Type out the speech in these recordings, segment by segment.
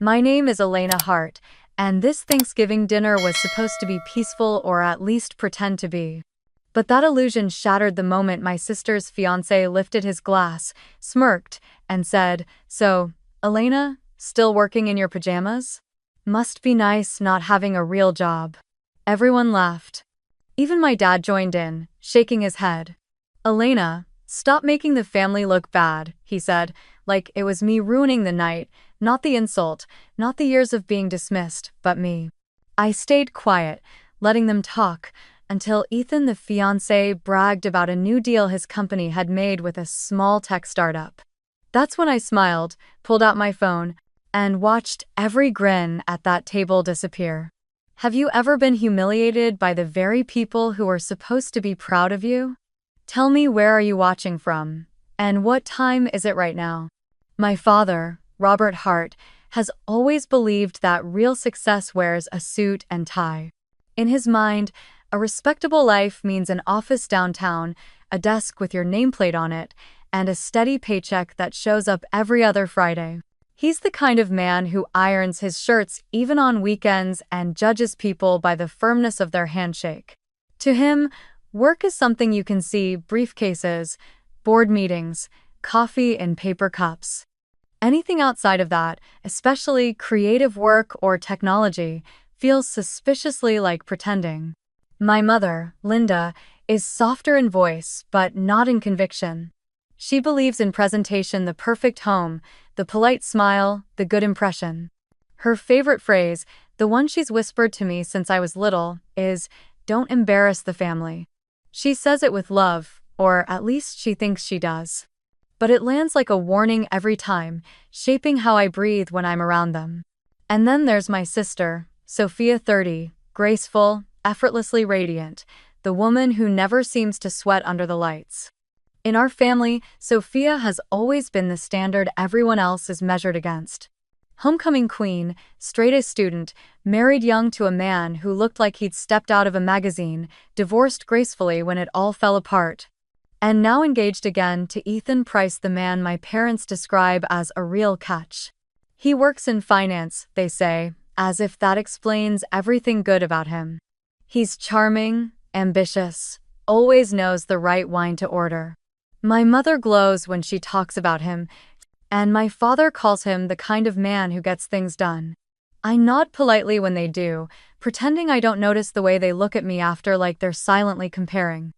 My name is Elena Hart, and this Thanksgiving dinner was supposed to be peaceful or at least pretend to be. But that illusion shattered the moment my sister's fiancé lifted his glass, smirked, and said, "So, Elena, still working in your pajamas? Must be nice not having a real job." Everyone laughed. Even my dad joined in, shaking his head. "Elena, stop making the family look bad," he said, like it was me ruining the night, not the insult, not the years of being dismissed, but me. I stayed quiet, letting them talk, until Ethan, the fiancé, bragged about a new deal his company had made with a small tech startup. That's when I smiled, pulled out my phone, and watched every grin at that table disappear. Have you ever been humiliated by the very people who are supposed to be proud of you? Tell me, where are you watching from? And what time is it right now? My father, Robert Hart, has always believed that real success wears a suit and tie. In his mind, a respectable life means an office downtown, a desk with your nameplate on it, and a steady paycheck that shows up every other Friday. He's the kind of man who irons his shirts even on weekends and judges people by the firmness of their handshake. To him, work is something you can see: briefcases, board meetings, coffee in paper cups. Anything outside of that, especially creative work or technology, feels suspiciously like pretending. My mother, Linda, is softer in voice, but not in conviction. She believes in presentation: the perfect home, the polite smile, the good impression. Her favorite phrase, the one she's whispered to me since I was little, is, "Don't embarrass the family." She says it with love, or at least she thinks she does. But it lands like a warning every time, shaping how I breathe when I'm around them. And then there's my sister, Sophia, 30, graceful, effortlessly radiant, the woman who never seems to sweat under the lights. In our family, Sophia has always been the standard everyone else is measured against. Homecoming queen, straight-A student, married young to a man who looked like he'd stepped out of a magazine, divorced gracefully when it all fell apart. And now engaged again to Ethan Price, the man my parents describe as a real catch. He works in finance, they say, as if that explains everything good about him. He's charming, ambitious, always knows the right wine to order. My mother glows when she talks about him, and my father calls him the kind of man who gets things done. I nod politely when they do, pretending I don't notice the way they look at me after, like they're silently comparing.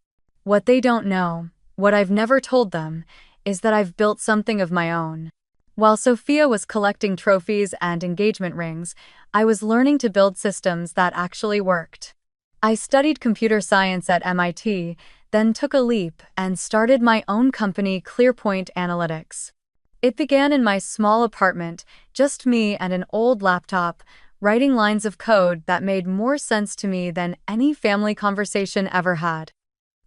What they don't know, what I've never told them, is that I've built something of my own. While Sophia was collecting trophies and engagement rings, I was learning to build systems that actually worked. I studied computer science at MIT, then took a leap and started my own company, ClearPoint Analytics. It began in my small apartment, just me and an old laptop, writing lines of code that made more sense to me than any family conversation ever had.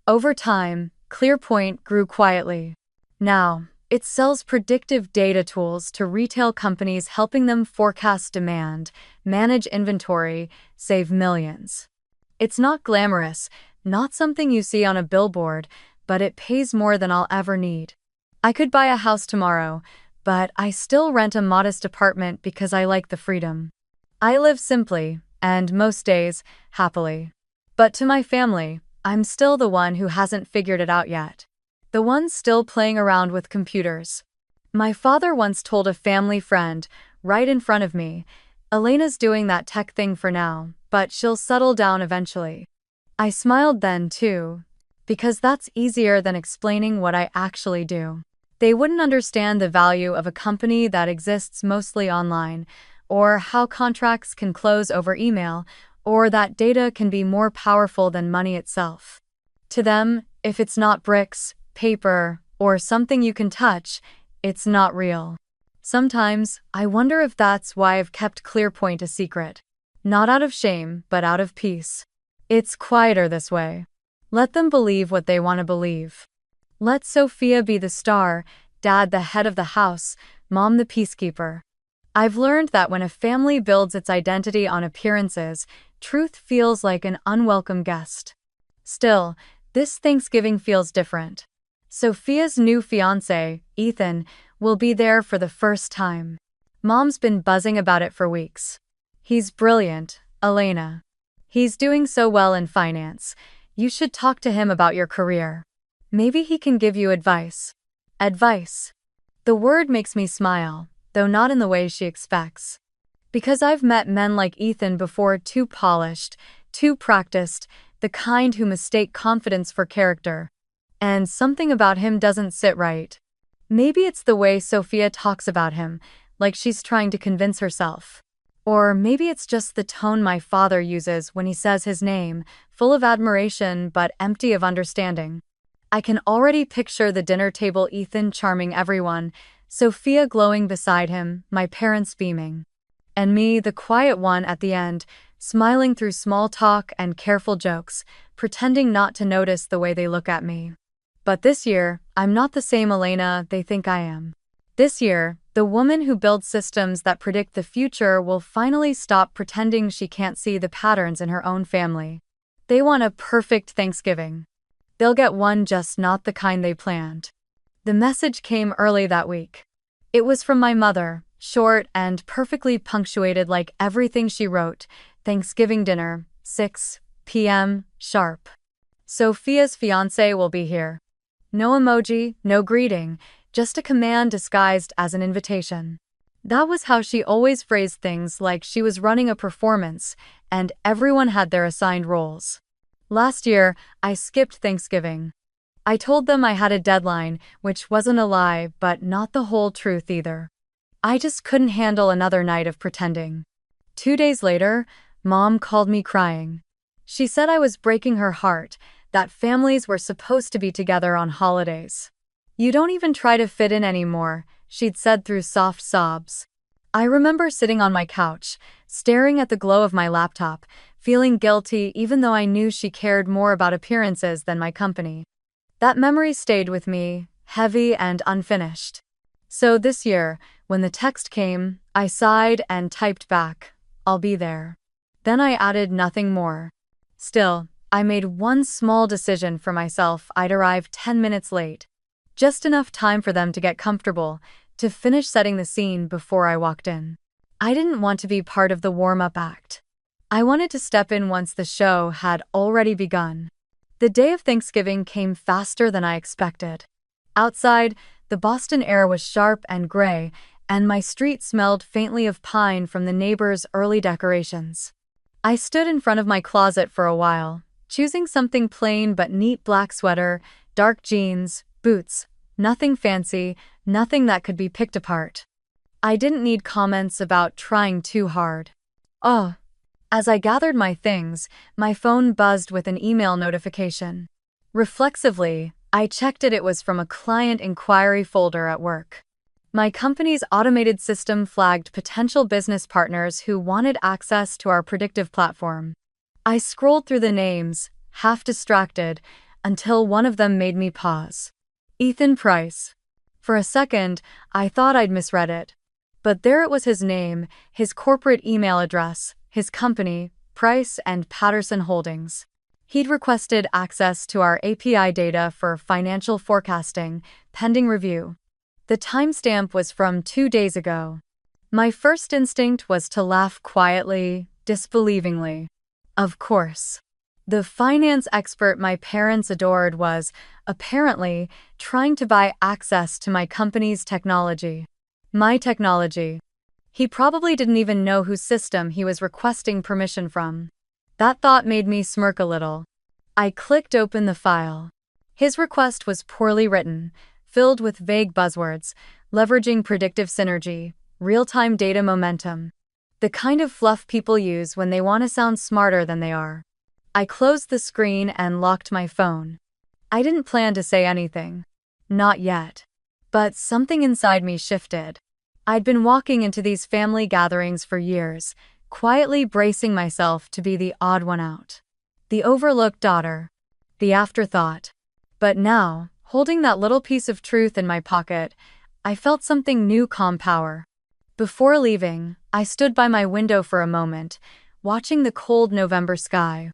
Over time, ClearPoint grew quietly. Now, it sells predictive data tools to retail companies, helping them forecast demand, manage inventory, save millions. It's not glamorous, not something you see on a billboard, but it pays more than I'll ever need. I could buy a house tomorrow, but I still rent a modest apartment because I like the freedom. I live simply, and most days, happily. But to my family, I'm still the one who hasn't figured it out yet. The one still playing around with computers. My father once told a family friend, right in front of me, "Elena's doing that tech thing for now, but she'll settle down eventually." I smiled then too, because that's easier than explaining what I actually do. They wouldn't understand the value of a company that exists mostly online, or how contracts can close over email, or that data can be more powerful than money itself. To them, if it's not bricks, paper, or something you can touch, it's not real. Sometimes, I wonder if that's why I've kept ClearPoint a secret. Not out of shame, but out of peace. It's quieter this way. Let them believe what they want to believe. Let Sophia be the star, Dad the head of the house, Mom the peacekeeper. I've learned that when a family builds its identity on appearances, truth feels like an unwelcome guest. Still, this Thanksgiving feels different. Sophia's new fiancé, Ethan, will be there for the first time. Mom's been buzzing about it for weeks. He's brilliant, Elena. He's doing so well in finance. You should talk to him about your career. Maybe he can give you advice. Advice. The word makes me smile, though not in the way she expects. Because I've met men like Ethan before, too polished, too practiced, the kind who mistake confidence for character. And something about him doesn't sit right. Maybe it's the way Sophia talks about him, like she's trying to convince herself. Or maybe it's just the tone my father uses when he says his name, full of admiration but empty of understanding. I can already picture the dinner table, Ethan charming everyone, Sophia glowing beside him, my parents beaming. And me, the quiet one at the end, smiling through small talk and careful jokes, pretending not to notice the way they look at me. But this year, I'm not the same Elena they think I am. This year, the woman who builds systems that predict the future will finally stop pretending she can't see the patterns in her own family. They want a perfect Thanksgiving. They'll get one, just not the kind they planned. The message came early that week. It was from my mother, short and perfectly punctuated like everything she wrote. Thanksgiving dinner, 6 p.m. sharp. Sophia's fiancé will be here. No emoji, no greeting, just a command disguised as an invitation. That was how she always phrased things, like she was running a performance, and everyone had their assigned roles. Last year, I skipped Thanksgiving. I told them I had a deadline, which wasn't a lie, but not the whole truth either. I just couldn't handle another night of pretending. 2 days later, Mom called me crying. She said I was breaking her heart, that families were supposed to be together on holidays. You don't even try to fit in anymore, she'd said through soft sobs. I remember sitting on my couch, staring at the glow of my laptop, feeling guilty even though I knew she cared more about appearances than my company. That memory stayed with me, heavy and unfinished. So this year, when the text came, I sighed and typed back, "I'll be there." Then I added nothing more. Still, I made one small decision for myself. I'd arrive 10 minutes late. Just enough time for them to get comfortable, to finish setting the scene before I walked in. I didn't want to be part of the warm-up act. I wanted to step in once the show had already begun. The day of Thanksgiving came faster than I expected. Outside, the Boston air was sharp and gray, and my street smelled faintly of pine from the neighbors' early decorations. I stood in front of my closet for a while, choosing something plain but neat: black sweater, dark jeans, boots, nothing fancy, nothing that could be picked apart. I didn't need comments about trying too hard. Oh. As I gathered my things, my phone buzzed with an email notification. Reflexively, I checked it. It was from a client inquiry folder at work. My company's automated system flagged potential business partners who wanted access to our predictive platform. I scrolled through the names, half distracted, until one of them made me pause. Ethan Price. For a second, I thought I'd misread it. But there it was, his name, his corporate email address, his company, Price and Patterson Holdings. He'd requested access to our API data for financial forecasting, pending review. The timestamp was from 2 days ago. My first instinct was to laugh quietly, disbelievingly. Of course. The finance expert my parents adored was, apparently, trying to buy access to my company's technology. My technology. He probably didn't even know whose system he was requesting permission from. That thought made me smirk a little. I clicked open the file. His request was poorly written, filled with vague buzzwords, leveraging predictive synergy, real-time data momentum. The kind of fluff people use when they want to sound smarter than they are. I closed the screen and locked my phone. I didn't plan to say anything. Not yet. But something inside me shifted. I'd been walking into these family gatherings for years, quietly bracing myself to be the odd one out. The overlooked daughter. The afterthought. But now, holding that little piece of truth in my pocket, I felt something new: calm power. Before leaving, I stood by my window for a moment, watching the cold November sky.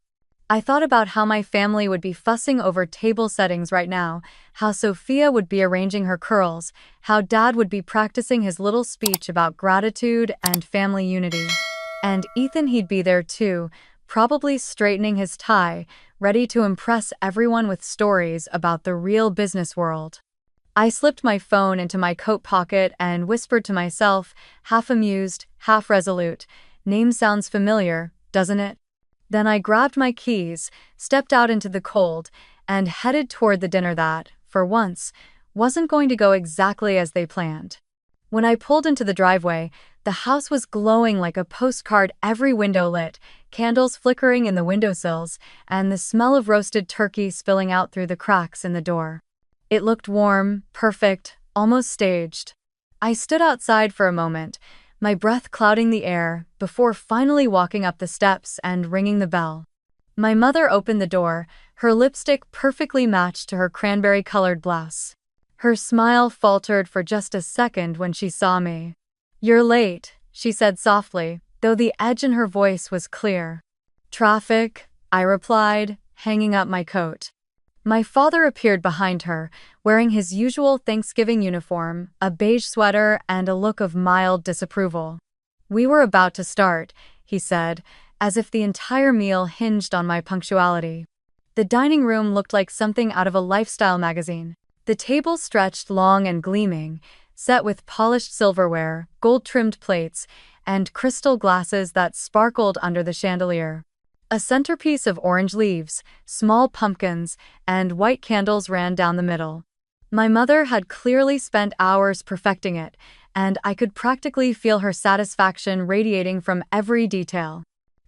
I thought about how my family would be fussing over table settings right now, how Sophia would be arranging her curls, how Dad would be practicing his little speech about gratitude and family unity. And Ethan, he'd be there too, probably straightening his tie, ready to impress everyone with stories about the real business world. I slipped my phone into my coat pocket and whispered to myself, half amused, half resolute, "Name sounds familiar, doesn't it?" Then I grabbed my keys, stepped out into the cold, and headed toward the dinner that, for once, wasn't going to go exactly as they planned. When I pulled into the driveway, the house was glowing like a postcard, every window lit, candles flickering in the windowsills, and the smell of roasted turkey spilling out through the cracks in the door. It looked warm, perfect, almost staged. I stood outside for a moment, my breath clouding the air, before finally walking up the steps and ringing the bell. My mother opened the door, her lipstick perfectly matched to her cranberry-colored blouse. Her smile faltered for just a second when she saw me. "You're late," she said softly, though the edge in her voice was clear. "Traffic," I replied, hanging up my coat. My father appeared behind her, wearing his usual Thanksgiving uniform, a beige sweater, and a look of mild disapproval. "We were about to start," he said, as if the entire meal hinged on my punctuality. The dining room looked like something out of a lifestyle magazine. The table stretched long and gleaming, set with polished silverware, gold-trimmed plates, and crystal glasses that sparkled under the chandelier. A centerpiece of orange leaves, small pumpkins, and white candles ran down the middle. My mother had clearly spent hours perfecting it, and I could practically feel her satisfaction radiating from every detail.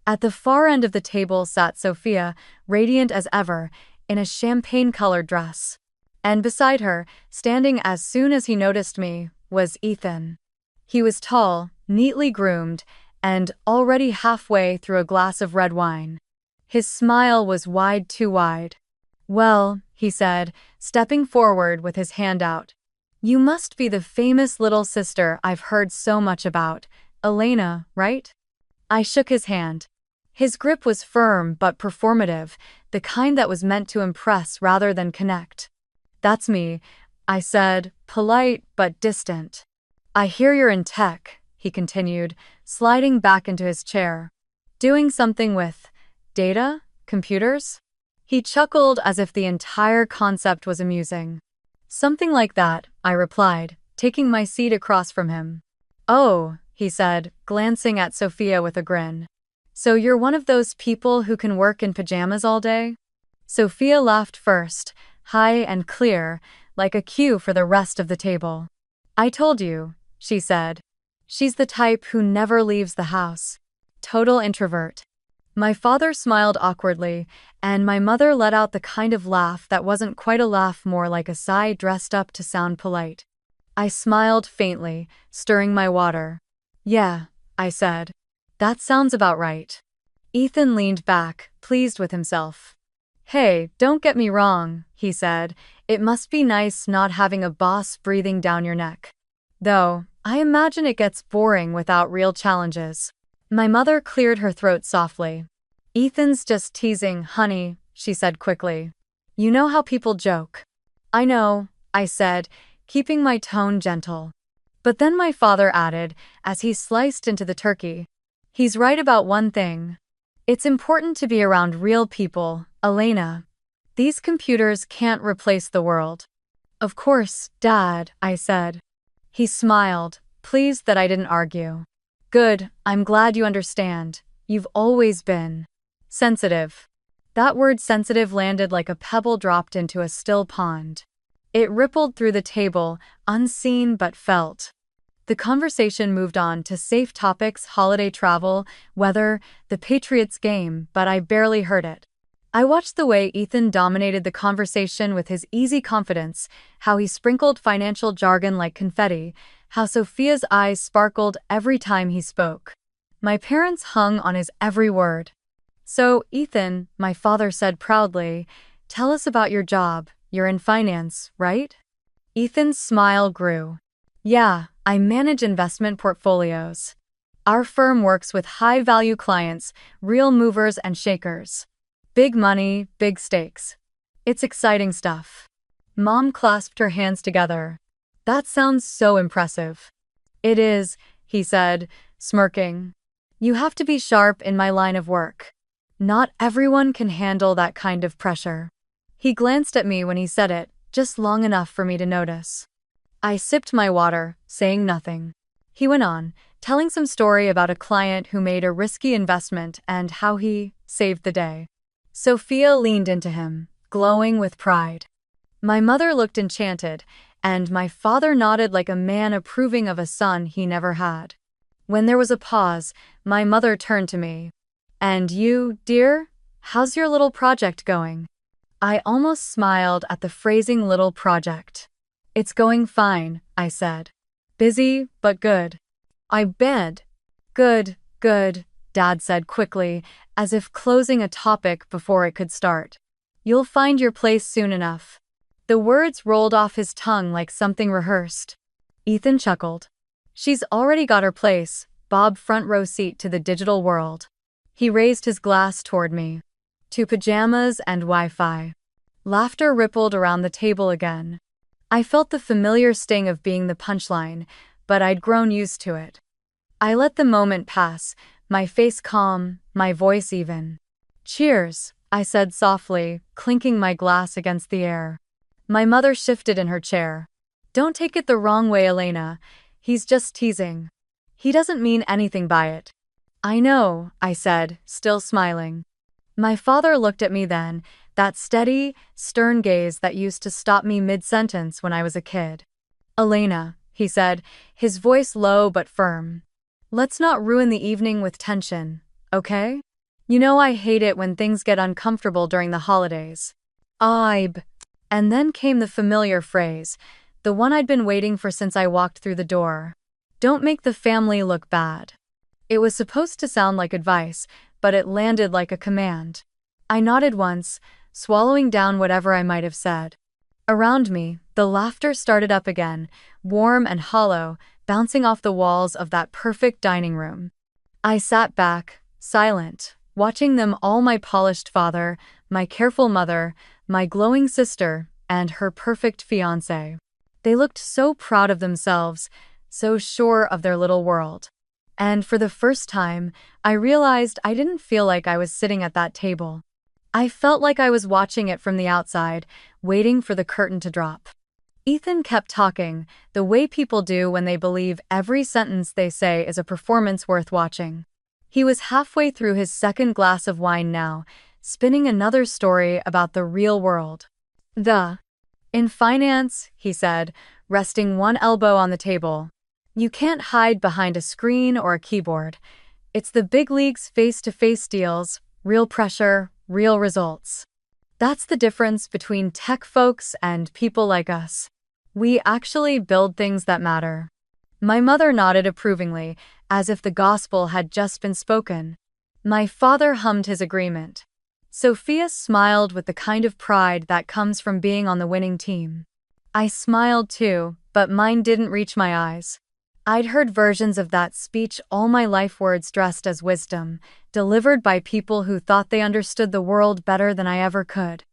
At the far end of the table sat Sophia, radiant as ever, in a champagne-colored dress. And beside her, standing as soon as he noticed me, was Ethan. He was tall, neatly groomed, and already halfway through a glass of red wine. His smile was wide, too wide. "Well," he said, stepping forward with his hand out. "You must be the famous little sister I've heard so much about, Elena, right?" I shook his hand. His grip was firm but performative, the kind that was meant to impress rather than connect. "That's me," I said, polite but distant. "I hear you're in tech," he continued, sliding back into his chair. "Doing something with data? Computers?" He chuckled as if the entire concept was amusing. "Something like that," I replied, taking my seat across from him. "Oh," he said, glancing at Sophia with a grin. "So you're one of those people who can work in pajamas all day?" Sophia laughed first, high and clear, like a cue for the rest of the table. "I told you," she said. "She's the type who never leaves the house. Total introvert." My father smiled awkwardly, and my mother let out the kind of laugh that wasn't quite a laugh, more like a sigh dressed up to sound polite. I smiled faintly, stirring my water. "Yeah," I said. "That sounds about right." Ethan leaned back, pleased with himself. "Hey, don't get me wrong," he said. "It must be nice not having a boss breathing down your neck. Though, I imagine it gets boring without real challenges." My mother cleared her throat softly. "Ethan's just teasing, honey," she said quickly. "You know how people joke." "I know," I said, keeping my tone gentle. But then my father added, as he sliced into the turkey, "He's right about one thing. It's important to be around real people, Elena. These computers can't replace the world." "Of course, Dad," I said. He smiled, pleased that I didn't argue. "Good, I'm glad you understand. You've always been sensitive." That word sensitive landed like a pebble dropped into a still pond. It rippled through the table, unseen but felt. The conversation moved on to safe topics: holiday travel, weather, the Patriots game, but I barely heard it. I watched the way Ethan dominated the conversation with his easy confidence, how he sprinkled financial jargon like confetti, how Sophia's eyes sparkled every time he spoke. My parents hung on his every word. "So, Ethan," my father said proudly, "tell us about your job. You're in finance, right?" Ethan's smile grew. "Yeah, I manage investment portfolios. Our firm works with high-value clients, real movers and shakers." Big money, big stakes. It's exciting stuff. Mom clasped her hands together. That sounds so impressive. It is, he said, smirking. You have to be sharp in my line of work. Not everyone can handle that kind of pressure. He glanced at me when he said it, just long enough for me to notice. I sipped my water, saying nothing. He went on, telling some story about a client who made a risky investment and how he saved the day. Sophia leaned into him, glowing with pride. My mother looked enchanted, and my father nodded like a man approving of a son he never had. When there was a pause, my mother turned to me. And you, dear? How's your little project going? I almost smiled at the phrasing little project. It's going fine, I said. Busy, but good. I bet. Good, good, Dad said quickly, as if closing a topic before it could start. You'll find your place soon enough. The words rolled off his tongue like something rehearsed. Ethan chuckled. She's already got her place, Bob front row seat to the digital world. He raised his glass toward me. To pajamas and Wi-Fi. Laughter rippled around the table again. I felt the familiar sting of being the punchline, but I'd grown used to it. I let the moment pass, my face calm, my voice even. Cheers, I said softly, clinking my glass against the air. My mother shifted in her chair. Don't take it the wrong way, Elena. He's just teasing. He doesn't mean anything by it. I know, I said, still smiling. My father looked at me then, that steady, stern gaze that used to stop me mid-sentence when I was a kid. Elena, he said, his voice low but firm. Let's not ruin the evening with tension, okay? You know I hate it when things get uncomfortable during the holidays. And then came the familiar phrase, the one I'd been waiting for since I walked through the door. Don't make the family look bad. It was supposed to sound like advice, but it landed like a command. I nodded once, swallowing down whatever I might have said. Around me, the laughter started up again, warm and hollow, bouncing off the walls of that perfect dining room. I sat back, silent, watching them all, my polished father, my careful mother, my glowing sister, and her perfect fiancé. They looked so proud of themselves, so sure of their little world. And for the first time, I realized I didn't feel like I was sitting at that table. I felt like I was watching it from the outside, waiting for the curtain to drop. Ethan kept talking, the way people do when they believe every sentence they say is a performance worth watching. He was halfway through his second glass of wine now, spinning another story about the real world. In finance, he said, resting one elbow on the table, you can't hide behind a screen or a keyboard. It's the big leagues, face-to-face deals, real pressure, real results. That's the difference between tech folks and people like us. We actually build things that matter. My mother nodded approvingly, as if the gospel had just been spoken. My father hummed his agreement. Sophia smiled with the kind of pride that comes from being on the winning team. I smiled too, but mine didn't reach my eyes. I'd heard versions of that speech all my life, words dressed as wisdom, delivered by people who thought they understood the world better than I ever could.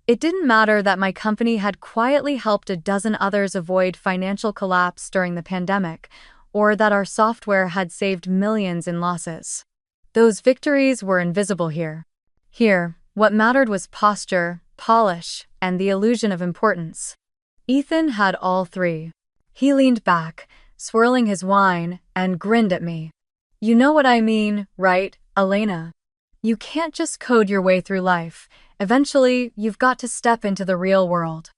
It didn't matter that my company had quietly helped a dozen others avoid financial collapse during the pandemic, or that our software had saved millions in losses. Those victories were invisible here. Here, what mattered was posture, polish, and the illusion of importance. Ethan had all three. He leaned back, swirling his wine, and grinned at me. You know what I mean, right, Elena? You can't just code your way through life. Eventually, you've got to step into the real world.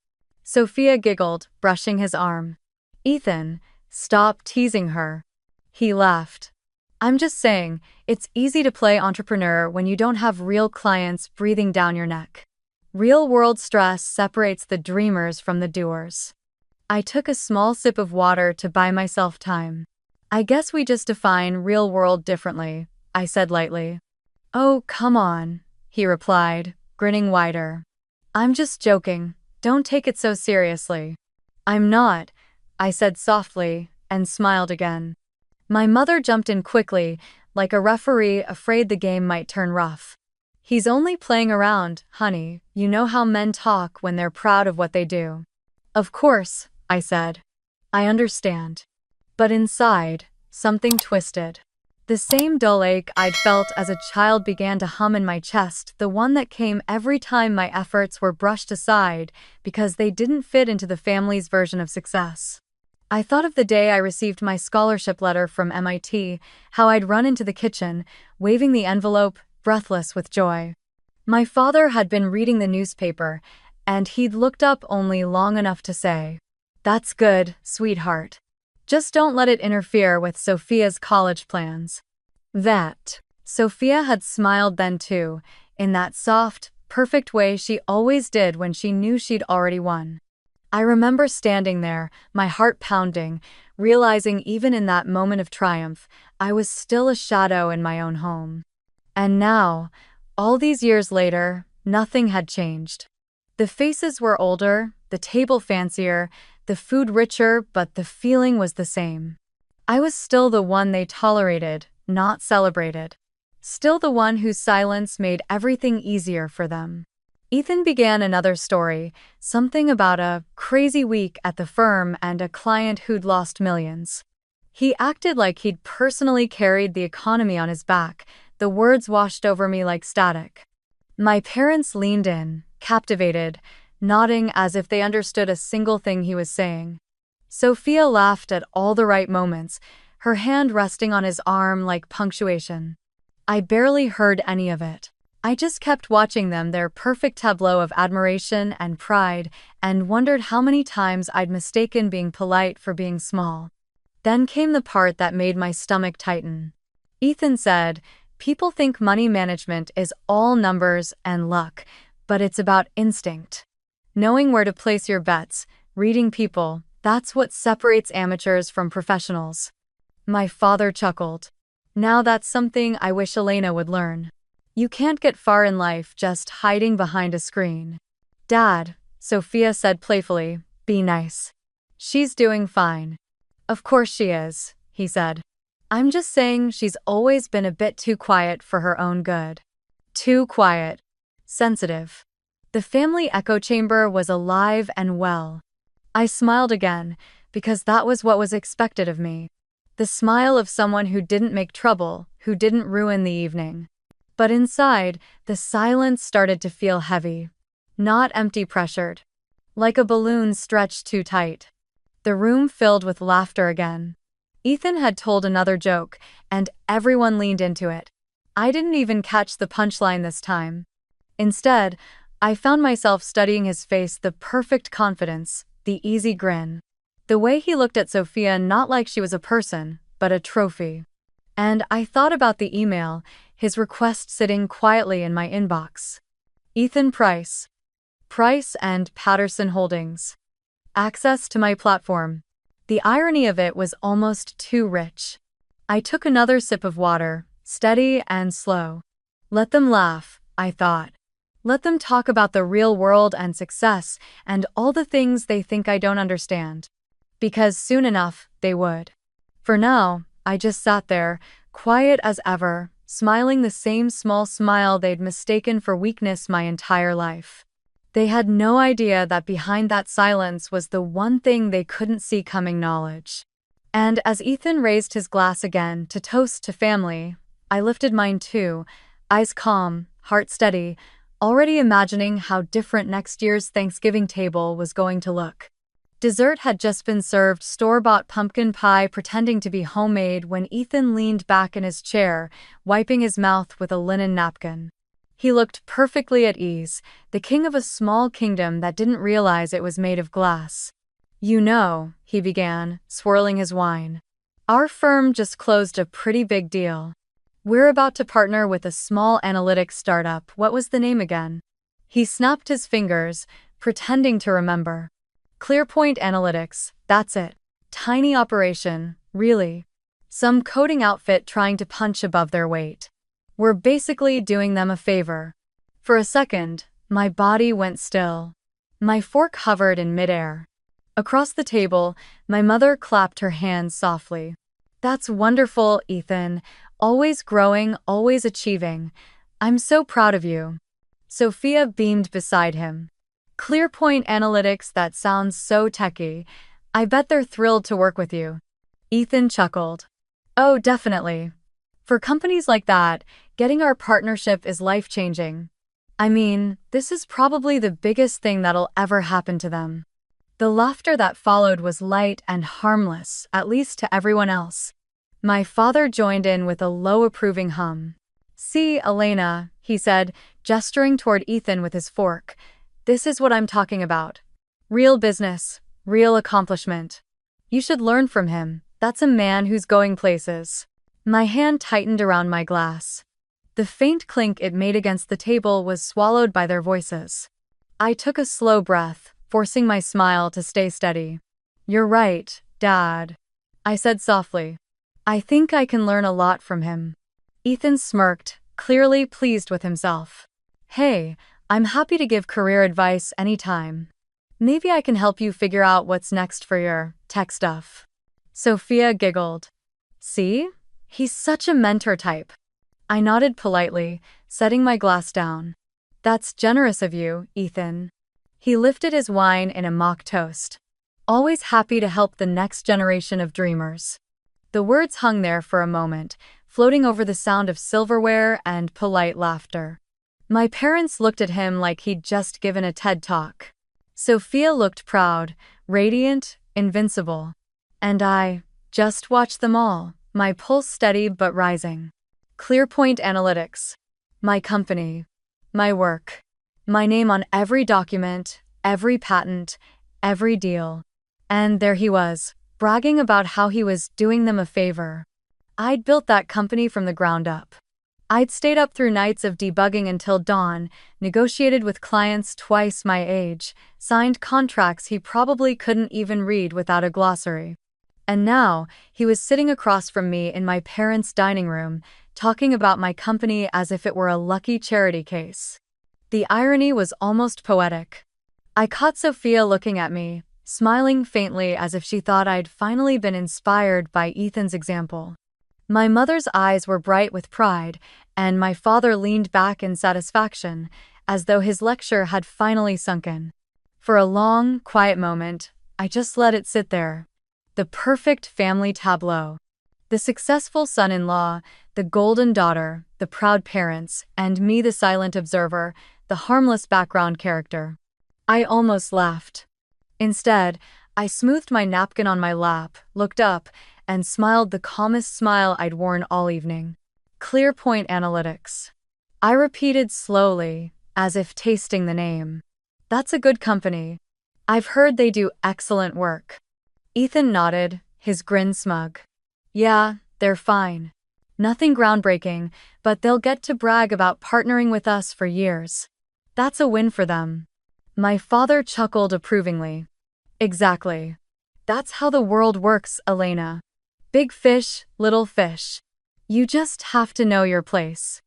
Sophia giggled, brushing his arm. Ethan, stop teasing her. He laughed. I'm just saying, it's easy to play entrepreneur when you don't have real clients breathing down your neck. Real-world stress separates the dreamers from the doers. I took a small sip of water to buy myself time. I guess we just define real world differently, I said lightly. Oh, come on, he replied, grinning wider. I'm just joking, don't take it so seriously. I'm not, I said softly, and smiled again. My mother jumped in quickly, like a referee afraid the game might turn rough. He's only playing around, honey. You know how men talk when they're proud of what they do. Of course, I said. I understand. But inside, something twisted. The same dull ache I'd felt as a child began to hum in my chest, the one that came every time my efforts were brushed aside because they didn't fit into the family's version of success. I thought of the day I received my scholarship letter from MIT, how I'd run into the kitchen, waving the envelope, breathless with joy. My father had been reading the newspaper, and he'd looked up only long enough to say, "That's good, sweetheart. Just don't let it interfere with Sophia's college plans." That. Sophia had smiled then too, in that soft, perfect way she always did when she knew she'd already won. I remember standing there, my heart pounding, realizing even in that moment of triumph, I was still a shadow in my own home. And now, all these years later, nothing had changed. The faces were older, the table fancier, the food richer, but the feeling was the same. I was still the one they tolerated, not celebrated. Still the one whose silence made everything easier for them. Ethan began another story, something about a crazy week at the firm and a client who'd lost millions. He acted like he'd personally carried the economy on his back. The words washed over me like static. My parents leaned in, captivated, nodding as if they understood a single thing he was saying. Sophia laughed at all the right moments, her hand resting on his arm like punctuation. I barely heard any of it. I just kept watching them, their perfect tableau of admiration and pride, and wondered how many times I'd mistaken being polite for being small. Then came the part that made my stomach tighten. Ethan said, "People think money management is all numbers and luck, but it's about instinct. Knowing where to place your bets, reading people, that's what separates amateurs from professionals." My father chuckled. "Now that's something I wish Elena would learn. You can't get far in life just hiding behind a screen." "Dad," Sophia said playfully, "be nice. She's doing fine." "Of course she is," he said. "I'm just saying she's always been a bit too quiet for her own good." Too quiet. Sensitive. The family echo chamber was alive and well. I smiled again, because that was what was expected of me. The smile of someone who didn't make trouble, who didn't ruin the evening. But inside, the silence started to feel heavy. Not empty pressured. Like a balloon stretched too tight. The room filled with laughter again. Ethan had told another joke, and everyone leaned into it. I didn't even catch the punchline this time. Instead, I found myself studying his face, the perfect confidence, the easy grin. The way he looked at Sophia, not like she was a person, but a trophy. And I thought about the email, his request sitting quietly in my inbox. Ethan Price. Price and Patterson Holdings. Access to my platform. The irony of it was almost too rich. I took another sip of water, steady and slow. Let them laugh, I thought. Let them talk about the real world and success and all the things they think I don't understand. Because soon enough, they would. For now, I just sat there, quiet as ever, smiling the same small smile they'd mistaken for weakness my entire life. They had no idea that behind that silence was the one thing they couldn't see coming: knowledge. And as Ethan raised his glass again to toast to family, I lifted mine too, eyes calm, heart steady, already imagining how different next year's Thanksgiving table was going to look. Dessert had just been served, store-bought pumpkin pie pretending to be homemade, when Ethan leaned back in his chair, wiping his mouth with a linen napkin. He looked perfectly at ease, the king of a small kingdom that didn't realize it was made of glass. "You know," he began, swirling his wine, "our firm just closed a pretty big deal. We're about to partner with a small analytics startup." What was the name again? He snapped his fingers, pretending to remember. ClearPoint Analytics, that's it. Tiny operation, really. Some coding outfit trying to punch above their weight. We're basically doing them a favor. For a second, my body went still. My fork hovered in midair. Across the table, my mother clapped her hands softly. "That's wonderful, Ethan. Always growing, always achieving. I'm so proud of you. Sophia beamed beside him. ClearPoint Analytics, that sounds so techy. I bet they're thrilled to work with you. Ethan chuckled. Oh, definitely. For companies like that, getting our partnership is life-changing. I mean, this is probably the biggest thing that'll ever happen to them. The laughter that followed was light and harmless, at least to everyone else. My father joined in with a low approving hum. See, Elena, he said, gesturing toward Ethan with his fork. This is what I'm talking about. Real business, real accomplishment. You should learn from him. That's a man who's going places. My hand tightened around my glass. The faint clink it made against the table was swallowed by their voices. I took a slow breath, forcing my smile to stay steady. You're right, Dad, I said softly. I think I can learn a lot from him. Ethan smirked, clearly pleased with himself. Hey, I'm happy to give career advice anytime. Maybe I can help you figure out what's next for your tech stuff. Sophia giggled. See? He's such a mentor type. I nodded politely, setting my glass down. That's generous of you, Ethan. He lifted his wine in a mock toast. Always happy to help the next generation of dreamers. The words hung there for a moment, floating over the sound of silverware and polite laughter. My parents looked at him like he'd just given a TED Talk. Sophia looked proud, radiant, invincible. And I just watched them all, my pulse steady but rising. ClearPoint Analytics. My company. My work. My name on every document, every patent, every deal. And there he was, bragging about how he was doing them a favor. I'd built that company from the ground up. I'd stayed up through nights of debugging until dawn, negotiated with clients twice my age, signed contracts he probably couldn't even read without a glossary. And now, he was sitting across from me in my parents' dining room, talking about my company as if it were a lucky charity case. The irony was almost poetic. I caught Sophia looking at me, smiling faintly as if she thought I'd finally been inspired by Ethan's example. My mother's eyes were bright with pride, and my father leaned back in satisfaction, as though his lecture had finally sunk in. For a long, quiet moment, I just let it sit there. The perfect family tableau. The successful son-in-law, the golden daughter, the proud parents, and me, the silent observer, the harmless background character. I almost laughed. Instead, I smoothed my napkin on my lap, looked up, and smiled the calmest smile I'd worn all evening. ClearPoint Analytics. I repeated slowly, as if tasting the name. That's a good company. I've heard they do excellent work. Ethan nodded, his grin smug. Yeah, they're fine. Nothing groundbreaking, but they'll get to brag about partnering with us for years. That's a win for them. My father chuckled approvingly. Exactly. That's how the world works, Elena. Big fish, little fish. You just have to know your place.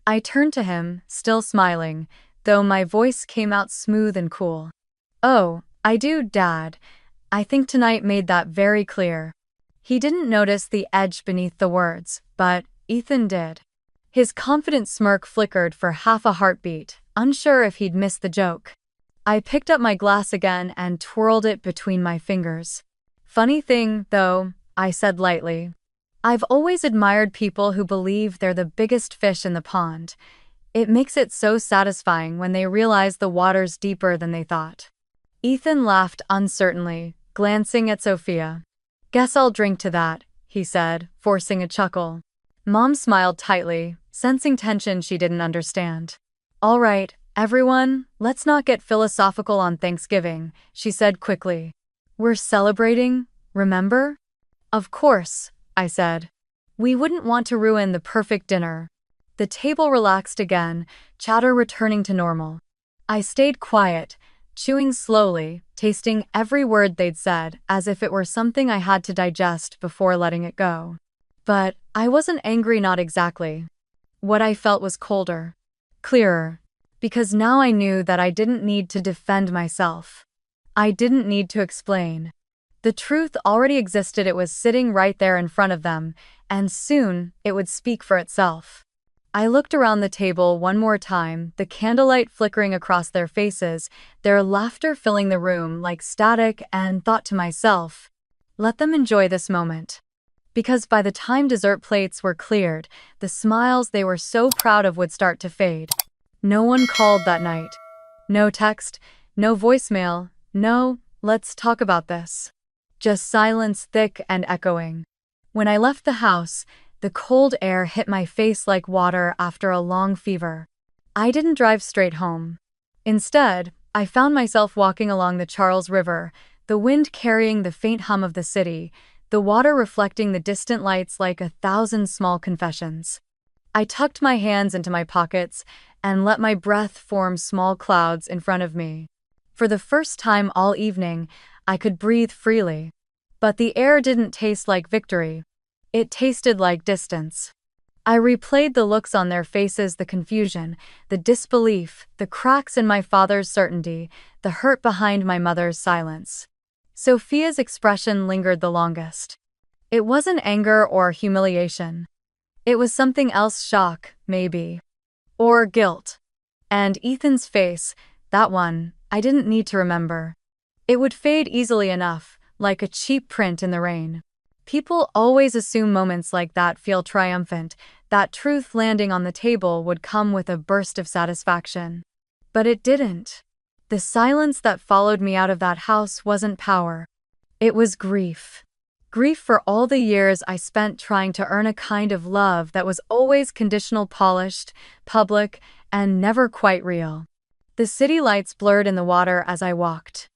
I turned to him, still smiling, though my voice came out smooth and cool. Oh, I do, Dad. I think tonight made that very clear. He didn't notice the edge beneath the words, but Ethan did. His confident smirk flickered for half a heartbeat, unsure if he'd missed the joke. I picked up my glass again and twirled it between my fingers. Funny thing, though, I said lightly. I've always admired people who believe they're the biggest fish in the pond. It makes it so satisfying when they realize the water's deeper than they thought. Ethan laughed uncertainly, glancing at Sophia. Guess I'll drink to that, he said, forcing a chuckle. Mom smiled tightly, sensing tension she didn't understand. All right, everyone, let's not get philosophical on Thanksgiving, she said quickly. We're celebrating, remember? Of course, I said. We wouldn't want to ruin the perfect dinner. The table relaxed again, chatter returning to normal. I stayed quiet, chewing slowly, tasting every word they'd said as if it were something I had to digest before letting it go. But I wasn't angry, not exactly. What I felt was colder, clearer, because now I knew that I didn't need to defend myself. I didn't need to explain. The truth already existed, it was sitting right there in front of them, and soon it would speak for itself. I looked around the table one more time, the candlelight flickering across their faces, their laughter filling the room like static, and thought to myself, let them enjoy this moment. Because by the time dessert plates were cleared, the smiles they were so proud of would start to fade. No one called that night. No text, no voicemail, no, let's talk about this. Just silence thick and echoing. When I left the house, the cold air hit my face like water after a long fever. I didn't drive straight home. Instead, I found myself walking along the Charles River, the wind carrying the faint hum of the city, the water reflecting the distant lights like 1,000 small confessions. I tucked my hands into my pockets and let my breath form small clouds in front of me. For the first time all evening, I could breathe freely. But the air didn't taste like victory. It tasted like distance. I replayed the looks on their faces, the confusion, the disbelief, the cracks in my father's certainty, the hurt behind my mother's silence. Sophia's expression lingered the longest. It wasn't anger or humiliation. It was something else, shock, maybe. Or guilt. And Ethan's face, that one, I didn't need to remember. It would fade easily enough, like a cheap print in the rain. People always assume moments like that feel triumphant, that truth landing on the table would come with a burst of satisfaction. But it didn't. The silence that followed me out of that house wasn't power. It was grief. Grief for all the years I spent trying to earn a kind of love that was always conditional, polished, public, and never quite real. The city lights blurred in the water as I walked.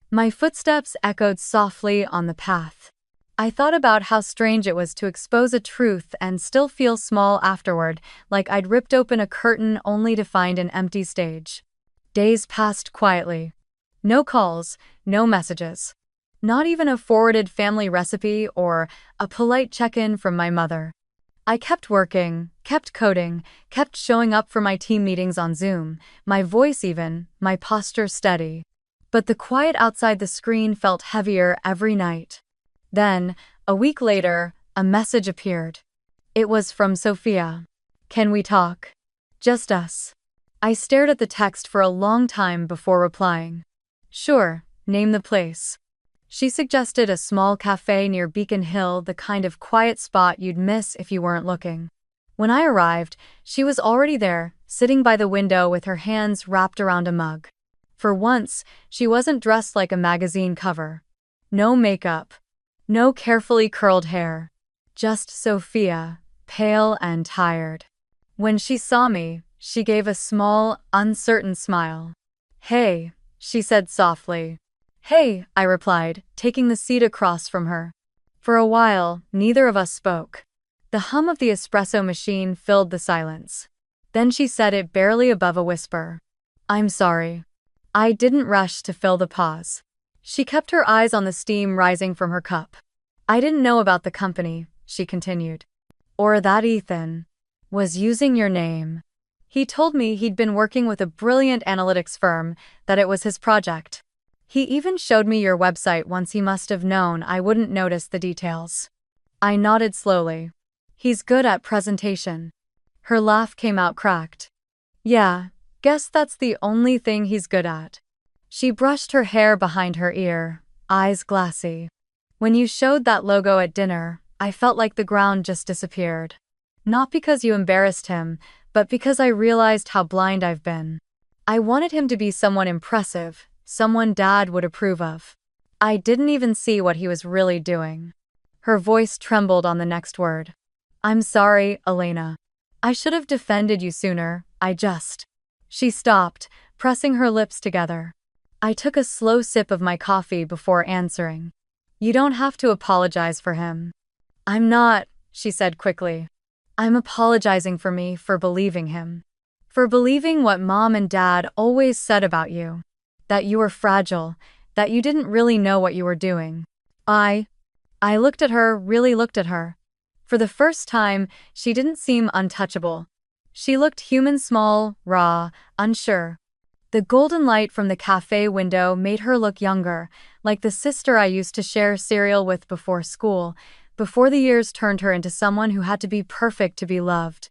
My footsteps echoed softly on the path. I thought about how strange it was to expose a truth and still feel small afterward, like I'd ripped open a curtain only to find an empty stage. Days passed quietly. No calls, no messages. Not even a forwarded family recipe or a polite check-in from my mother. I kept working, kept coding, kept showing up for my team meetings on Zoom, my voice even, my posture steady. But the quiet outside the screen felt heavier every night. Then, a week later, a message appeared. It was from Sophia. Can we talk? Just us. I stared at the text for a long time before replying. Sure, name the place. She suggested a small cafe near Beacon Hill, the kind of quiet spot you'd miss if you weren't looking. When I arrived, she was already there, sitting by the window with her hands wrapped around a mug. For once, she wasn't dressed like a magazine cover. No makeup. No carefully curled hair. Just Sophia, pale and tired. When she saw me, she gave a small, uncertain smile. Hey, she said softly. Hey, I replied, taking the seat across from her. For a while, neither of us spoke. The hum of the espresso machine filled the silence. Then she said it barely above a whisper. I'm sorry. I didn't rush to fill the pause. She kept her eyes on the steam rising from her cup. I didn't know about the company, she continued. Or that Ethan was using your name. He told me he'd been working with a brilliant analytics firm, that it was his project. He even showed me your website once. He must have known I wouldn't notice the details. I nodded slowly. He's good at presentation. Her laugh came out cracked. Yeah, guess that's the only thing he's good at. She brushed her hair behind her ear, eyes glassy. When you showed that logo at dinner, I felt like the ground just disappeared. Not because you embarrassed him, but because I realized how blind I've been. I wanted him to be someone impressive, someone Dad would approve of. I didn't even see what he was really doing. Her voice trembled on the next word. I'm sorry, Elena. I should have defended you sooner, She stopped, pressing her lips together. I took a slow sip of my coffee before answering. You don't have to apologize for him. I'm not, she said quickly. I'm apologizing for me for believing him. For believing what Mom and Dad always said about you. That you were fragile, that you didn't really know what you were doing. I looked at her, really looked at her. For the first time, she didn't seem untouchable. She looked human, small, raw, unsure. The golden light from the cafe window made her look younger, like the sister I used to share cereal with before school, before the years turned her into someone who had to be perfect to be loved.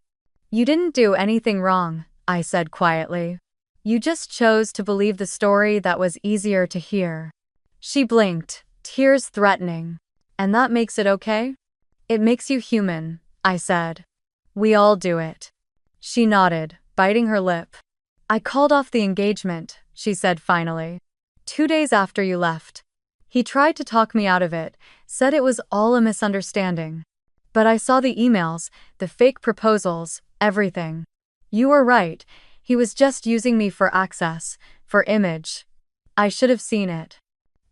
You didn't do anything wrong, I said quietly. You just chose to believe the story that was easier to hear. She blinked, tears threatening. And that makes it okay? It makes you human, I said. We all do it. She nodded, biting her lip. I called off the engagement, she said finally. 2 days after you left. He tried to talk me out of it, said it was all a misunderstanding. But I saw the emails, the fake proposals, everything. You were right, he was just using me for access, for image. I should have seen it.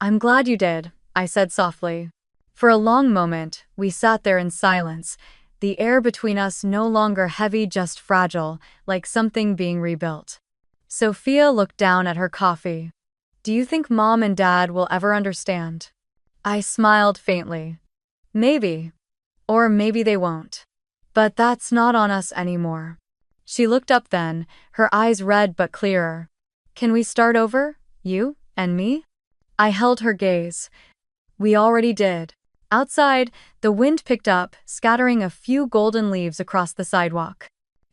I'm glad you did, I said softly. For a long moment, we sat there in silence, the air between us no longer heavy, just fragile, like something being rebuilt. Sophia looked down at her coffee. Do you think Mom and Dad will ever understand? I smiled faintly. Maybe. Or maybe they won't. But that's not on us anymore. She looked up then, her eyes red but clearer. Can we start over, you and me? I held her gaze. We already did. Outside, the wind picked up, scattering a few golden leaves across the sidewalk.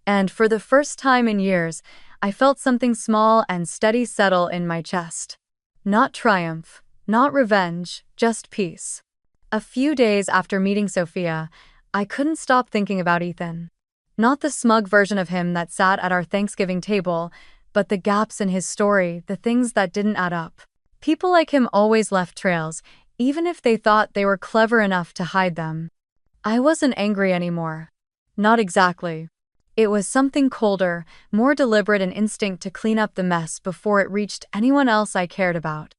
And for the first time in years, I felt something small and steady settle in my chest. Not triumph, not revenge, just peace. A few days after meeting Sophia, I couldn't stop thinking about Ethan. Not the smug version of him that sat at our Thanksgiving table, but the gaps in his story, the things that didn't add up. People like him always left trails, even if they thought they were clever enough to hide them. I wasn't angry anymore. Not exactly. It was something colder, more deliberate, an instinct to clean up the mess before it reached anyone else I cared about.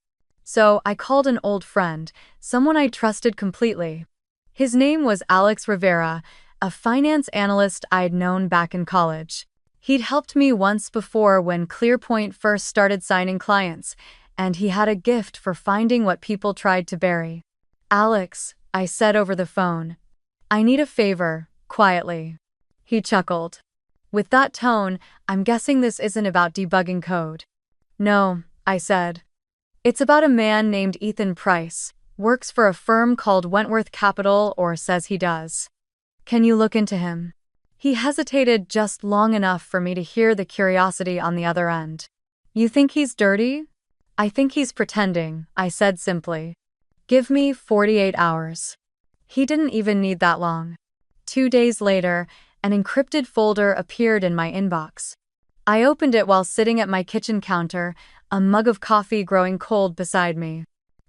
So I called an old friend, someone I trusted completely. His name was Alex Rivera, a finance analyst I'd known back in college. He'd helped me once before when ClearPoint first started signing clients, and he had a gift for finding what people tried to bury. Alex, I said over the phone. I need a favor, quietly. He chuckled. With that tone, I'm guessing this isn't about debugging code. No, I said. It's about a man named Ethan Price, works for a firm called Wentworth Capital, or says he does. Can you look into him? He hesitated just long enough for me to hear the curiosity on the other end. You think he's dirty? I think he's pretending, I said simply. Give me 48 hours. He didn't even need that long. 2 days later, an encrypted folder appeared in my inbox. I opened it while sitting at my kitchen counter, a mug of coffee growing cold beside me.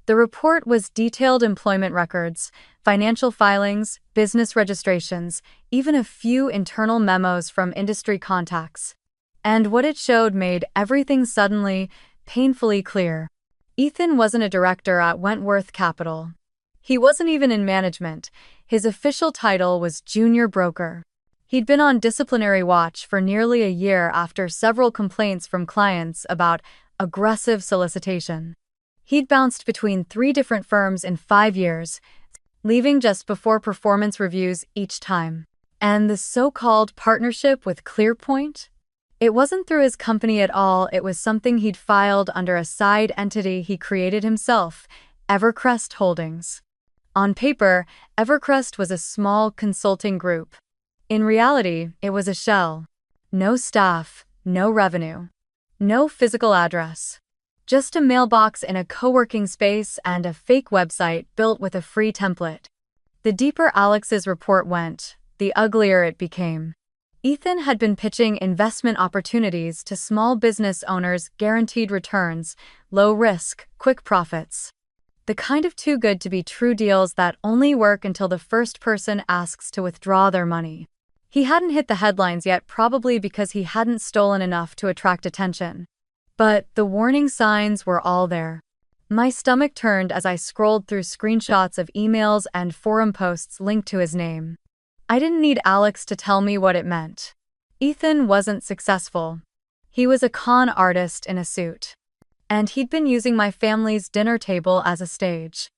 The report was detailed employment records, financial filings, business registrations, even a few internal memos from industry contacts. And what it showed made everything suddenly, painfully clear. Ethan wasn't a director at Wentworth Capital. He wasn't even in management. His official title was junior broker. He'd been on disciplinary watch for nearly a year after several complaints from clients about aggressive solicitation. He'd bounced between 3 different firms in 5 years, leaving just before performance reviews each time. And the so-called partnership with ClearPoint? It wasn't through his company at all, it was something he'd filed under a side entity he created himself, Evercrest Holdings. On paper, Evercrest was a small consulting group. In reality, it was a shell. No staff, no revenue, no physical address. Just a mailbox in a co-working space and a fake website built with a free template. The deeper Alex's report went, the uglier it became. Ethan had been pitching investment opportunities to small business owners, guaranteed returns, low risk, quick profits. The kind of too good to be true deals that only work until the first person asks to withdraw their money. He hadn't hit the headlines yet, probably because he hadn't stolen enough to attract attention. But the warning signs were all there. My stomach turned as I scrolled through screenshots of emails and forum posts linked to his name. I didn't need Alex to tell me what it meant. Ethan wasn't successful. He was a con artist in a suit. And he'd been using my family's dinner table as a stage.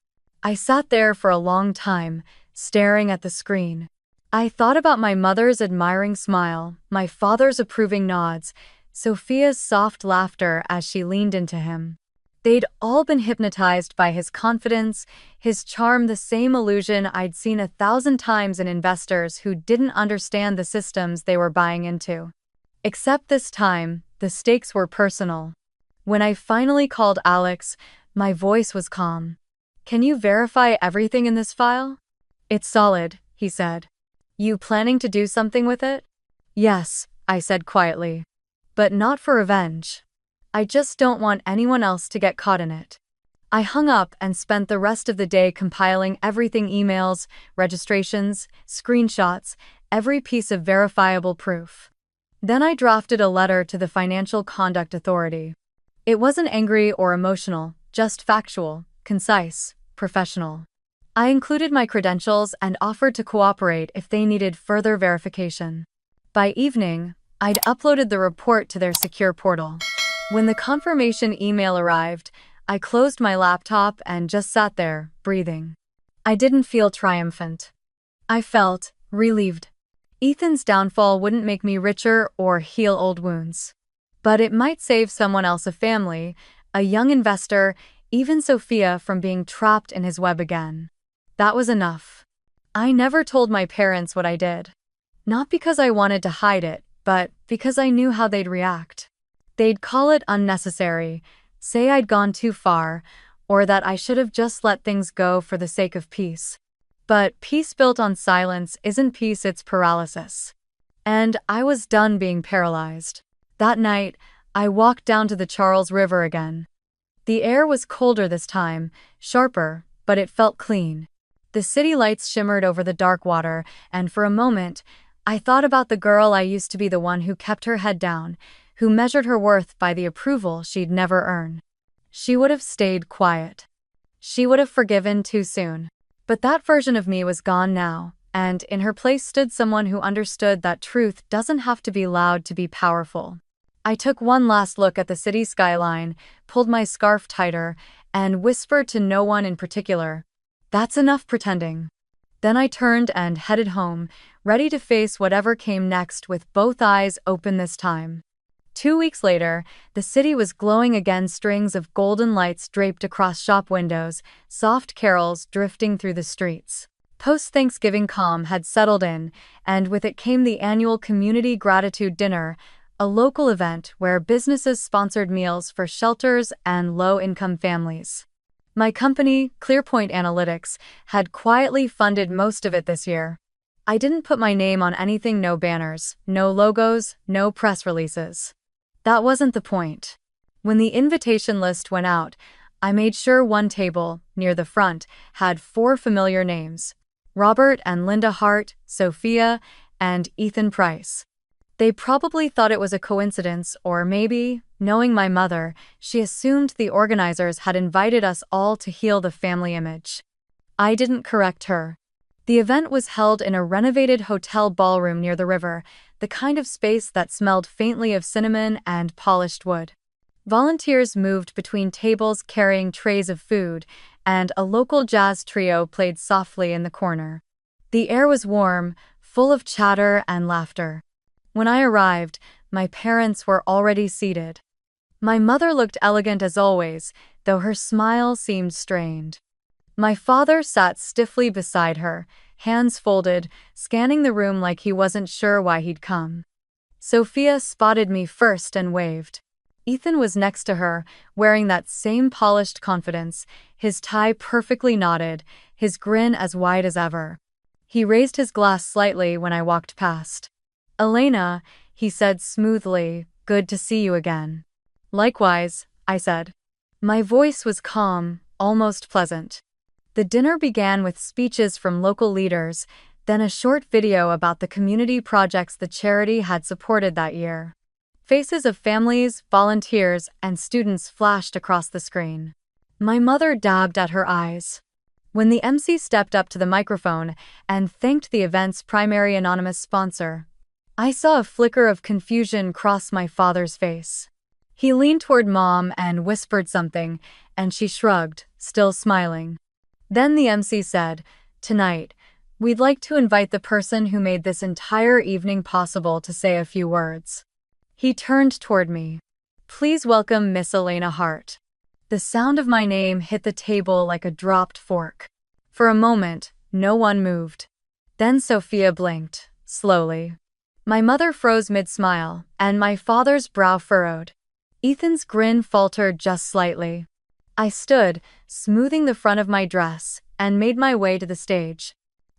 I sat there for a long time, staring at the screen. I thought about my mother's admiring smile, my father's approving nods, Sophia's soft laughter as she leaned into him. They'd all been hypnotized by his confidence, his charm, the same illusion I'd seen 1,000 times in investors who didn't understand the systems they were buying into. Except this time, the stakes were personal. When I finally called Alex, my voice was calm. "Can you verify everything in this file?" "It's solid," he said. "You planning to do something with it?" "Yes," I said quietly. "But not for revenge. I just don't want anyone else to get caught in it." I hung up and spent the rest of the day compiling everything: emails, registrations, screenshots, every piece of verifiable proof. Then I drafted a letter to the Financial Conduct Authority. It wasn't angry or emotional, just factual, concise, professional. I included my credentials and offered to cooperate if they needed further verification. By evening, I'd uploaded the report to their secure portal. When the confirmation email arrived, I closed my laptop and just sat there, breathing. I didn't feel triumphant. I felt relieved. Ethan's downfall wouldn't make me richer or heal old wounds. But it might save someone else, a family, a young investor, even Sophia, from being trapped in his web again. That was enough. I never told my parents what I did. Not because I wanted to hide it, but because I knew how they'd react. They'd call it unnecessary, say I'd gone too far, or that I should have just let things go for the sake of peace. But peace built on silence isn't peace, it's paralysis. And I was done being paralyzed. That night, I walked down to the Charles River again. The air was colder this time, sharper, but it felt clean. The city lights shimmered over the dark water, and for a moment, I thought about the girl I used to be, the one who kept her head down, who measured her worth by the approval she'd never earn. She would have stayed quiet. She would have forgiven too soon. But that version of me was gone now, and in her place stood someone who understood that truth doesn't have to be loud to be powerful. I took one last look at the city skyline, pulled my scarf tighter, and whispered to no one in particular, "That's enough pretending." Then I turned and headed home, ready to face whatever came next with both eyes open this time. 2 weeks later, the city was glowing again, strings of golden lights draped across shop windows, soft carols drifting through the streets. Post-Thanksgiving calm had settled in, and with it came the annual Community Gratitude Dinner, a local event where businesses sponsored meals for shelters and low-income families. My company, ClearPoint Analytics, had quietly funded most of it this year. I didn't put my name on anything: no banners, no logos, no press releases. That wasn't the point. When the invitation list went out, I made sure one table, near the front, had 4 familiar names: Robert and Linda Hart, Sophia, and Ethan Price. They probably thought it was a coincidence, or maybe, knowing my mother, she assumed the organizers had invited us all to heal the family image. I didn't correct her. The event was held in a renovated hotel ballroom near the river, the kind of space that smelled faintly of cinnamon and polished wood. Volunteers moved between tables carrying trays of food, and a local jazz trio played softly in the corner. The air was warm, full of chatter and laughter. When I arrived, my parents were already seated. My mother looked elegant as always, though her smile seemed strained. My father sat stiffly beside her, hands folded, scanning the room like he wasn't sure why he'd come. Sophia spotted me first and waved. Ethan was next to her, wearing that same polished confidence, his tie perfectly knotted, his grin as wide as ever. He raised his glass slightly when I walked past. "Elena," he said smoothly, "good to see you again." "Likewise," I said. My voice was calm, almost pleasant. The dinner began with speeches from local leaders, then a short video about the community projects the charity had supported that year. Faces of families, volunteers, and students flashed across the screen. My mother dabbed at her eyes. When the MC stepped up to the microphone and thanked the event's primary anonymous sponsor, I saw a flicker of confusion cross my father's face. He leaned toward Mom and whispered something, and she shrugged, still smiling. Then the MC said, "Tonight, we'd like to invite the person who made this entire evening possible to say a few words." He turned toward me. "Please welcome Miss Elena Hart." The sound of my name hit the table like a dropped fork. For a moment, no one moved. Then Sophia blinked, slowly. My mother froze mid-smile, and my father's brow furrowed. Ethan's grin faltered just slightly. I stood, smoothing the front of my dress, and made my way to the stage.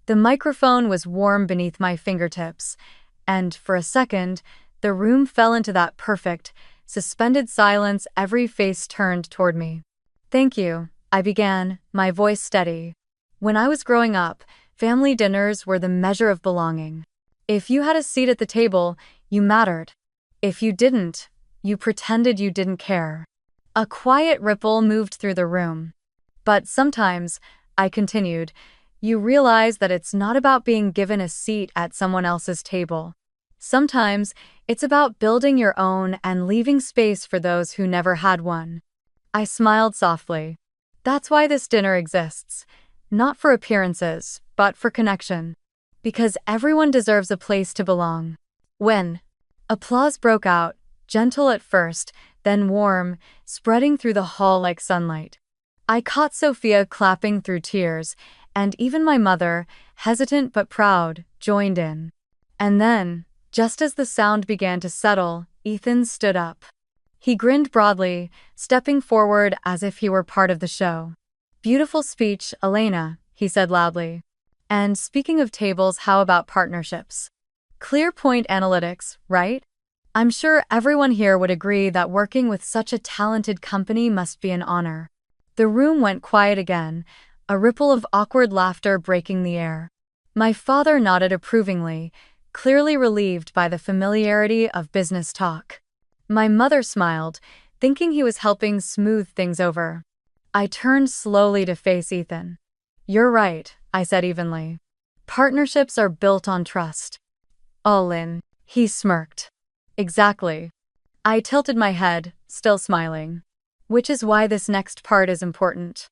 The microphone was warm beneath my fingertips, and, for a second, the room fell into that perfect, suspended silence. Every face turned toward me. "Thank you," I began, my voice steady. "When I was growing up, family dinners were the measure of belonging. If you had a seat at the table, you mattered. If you didn't, you pretended you didn't care." A quiet ripple moved through the room. "But sometimes," I continued, "you realize that it's not about being given a seat at someone else's table. Sometimes, it's about building your own and leaving space for those who never had one." I smiled softly. "That's why this dinner exists. Not for appearances, but for connection. Because everyone deserves a place to belong." When applause broke out, gentle at first, then warm, spreading through the hall like sunlight. I caught Sophia clapping through tears, and even my mother, hesitant but proud, joined in. And then, just as the sound began to settle, Ethan stood up. He grinned broadly, stepping forward as if he were part of the show. "Beautiful speech, Elena," he said loudly. "And speaking of tables, how about partnerships? Clear point analytics, right? I'm sure everyone here would agree that working with such a talented company must be an honor." The room went quiet again, a ripple of awkward laughter breaking the air. My father nodded approvingly, clearly relieved by the familiarity of business talk. My mother smiled, thinking he was helping smooth things over. I turned slowly to face Ethan. "You're right," I said evenly. "Partnerships are built on trust." "All in," he smirked. "Exactly." I tilted my head, still smiling. Which is why this next part is important.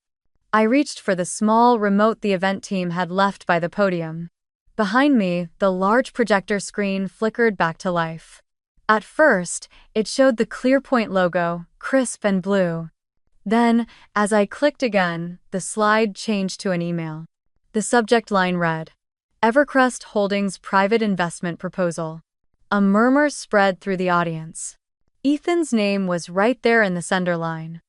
I reached for the small remote the event team had left by the podium. Behind me, the large projector screen flickered back to life. At first, it showed the ClearPoint logo, crisp and blue. Then, as I clicked again, the slide changed to an email. The subject line read, "Evercrest Holdings Private Investment Proposal." A murmur spread through the audience. Ethan's name was right there in the sender line.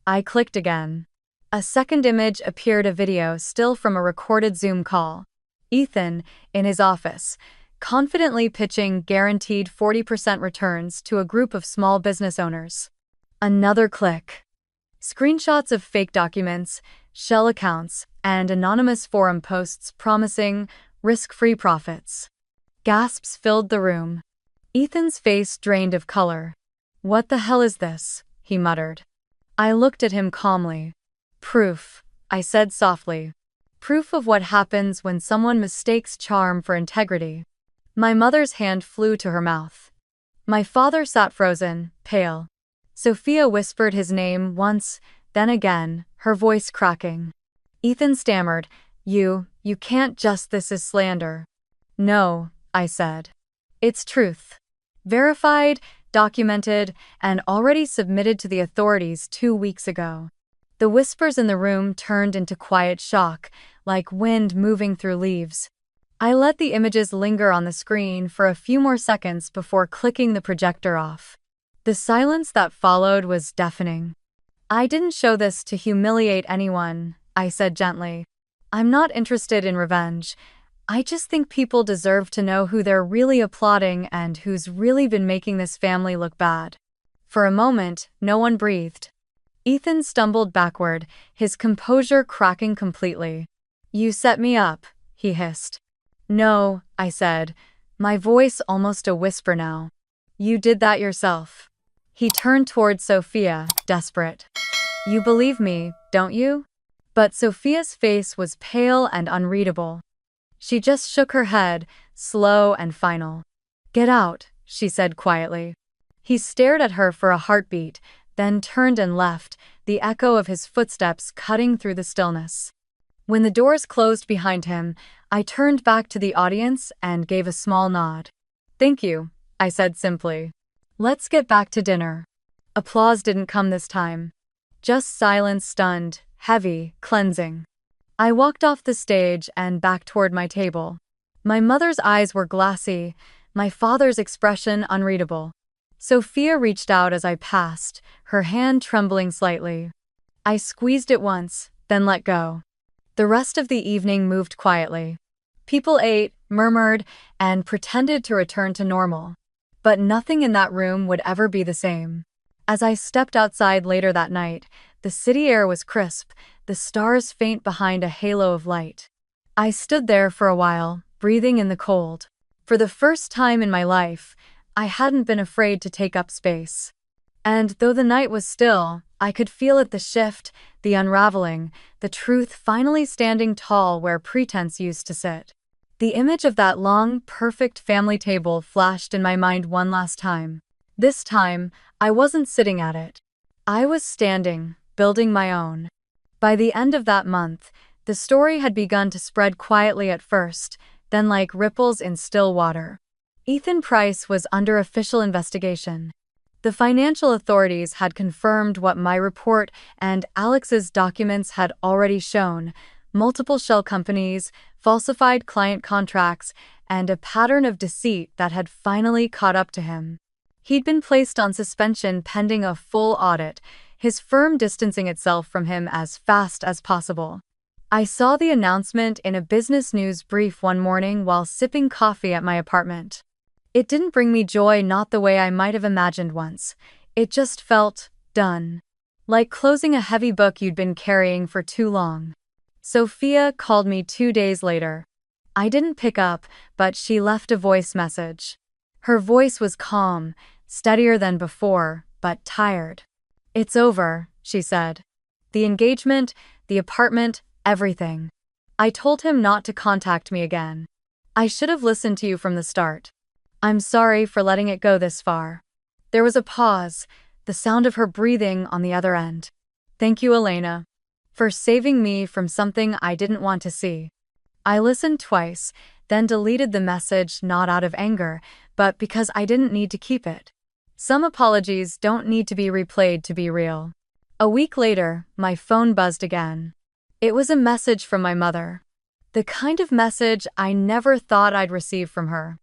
I clicked again. A second image appeared, a video still from a recorded Zoom call. Ethan, in his office, confidently pitching guaranteed 40% returns to a group of small business owners. Another click. Screenshots of fake documents, shell accounts, and anonymous forum posts promising risk-free profits. Gasps filled the room. Ethan's face drained of color. "What the hell is this?" he muttered. I looked at him calmly. "Proof," I said softly. "Proof of what happens when someone mistakes charm for integrity." My mother's hand flew to her mouth. My father sat frozen, pale. Sophia whispered his name once, then again, her voice cracking. Ethan stammered, You can't just, this is slander." "No," I said. "It's truth. Verified, documented, and already submitted to the authorities 2 weeks ago." The whispers in the room turned into quiet shock, like wind moving through leaves. I let the images linger on the screen for a few more seconds before clicking the projector off. The silence that followed was deafening. "I didn't show this to humiliate anyone," I said gently. "I'm not interested in revenge. I just think people deserve to know who they're really applauding and who's really been making this family look bad." For a moment, no one breathed. Ethan stumbled backward, his composure cracking completely. "You set me up," he hissed. "No," I said, my voice almost a whisper now. "You did that yourself." He turned toward Sophia, desperate. "You believe me, don't you?" But Sophia's face was pale and unreadable. She just shook her head, slow and final. "Get out," she said quietly. He stared at her for a heartbeat, then turned and left, the echo of his footsteps cutting through the stillness. When the doors closed behind him, I turned back to the audience and gave a small nod. "Thank you," I said simply. "Let's get back to dinner." Applause didn't come this time. Just silence, stunned, heavy, cleansing. I walked off the stage and back toward my table. My mother's eyes were glassy, my father's expression unreadable. Sophia reached out as I passed, her hand trembling slightly. I squeezed it once, then let go. The rest of the evening moved quietly. People ate, murmured, and pretended to return to normal. But nothing in that room would ever be the same. As I stepped outside later that night, the city air was crisp, the stars faint behind a halo of light. I stood there for a while, breathing in the cold. For the first time in my life, I hadn't been afraid to take up space. And though the night was still, I could feel it, the shift, the unraveling, the truth finally standing tall where pretense used to sit. The image of that long, perfect family table flashed in my mind one last time. This time, I wasn't sitting at it. I was standing, building my own. By the end of that month, the story had begun to spread quietly at first, then like ripples in still water. Ethan Price was under official investigation. The financial authorities had confirmed what my report and Alex's documents had already shown: multiple shell companies, falsified client contracts, and a pattern of deceit that had finally caught up to him. He'd been placed on suspension pending a full audit, his firm distancing itself from him as fast as possible. I saw the announcement in a business news brief one morning while sipping coffee at my apartment. It didn't bring me joy, not the way I might have imagined once. It just felt done. Like closing a heavy book you'd been carrying for too long. Sophia called me 2 days later. I didn't pick up, but she left a voice message. Her voice was calm, steadier than before, but tired. "It's over," she said. "The engagement, the apartment, everything." I told him not to contact me again. "I should have listened to you from the start. I'm sorry for letting it go this far." There was a pause, the sound of her breathing on the other end. "Thank you, Elena, for saving me from something I didn't want to see." I listened twice, then deleted the message, not out of anger, but because I didn't need to keep it. Some apologies don't need to be replayed to be real. A week later, my phone buzzed again. It was a message from my mother. The kind of message I never thought I'd receive from her.